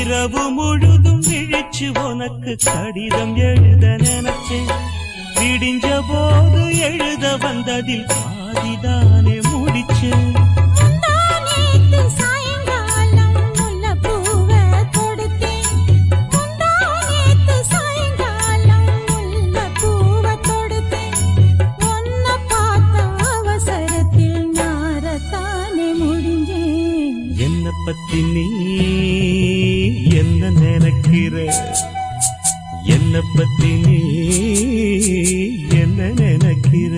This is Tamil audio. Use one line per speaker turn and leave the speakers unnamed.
இரவு முழுதும் விழிச்சு உனக்கு கடிதம் எழுத நினைச்சேன். விடிஞ்ச போது எழுத வந்ததில் பாதிதானே முடிச்சேன். என்ன பத்தி நீ என்ன நினைக்கிற? என்ன பத்தி நீ என்ன நினைக்கிற?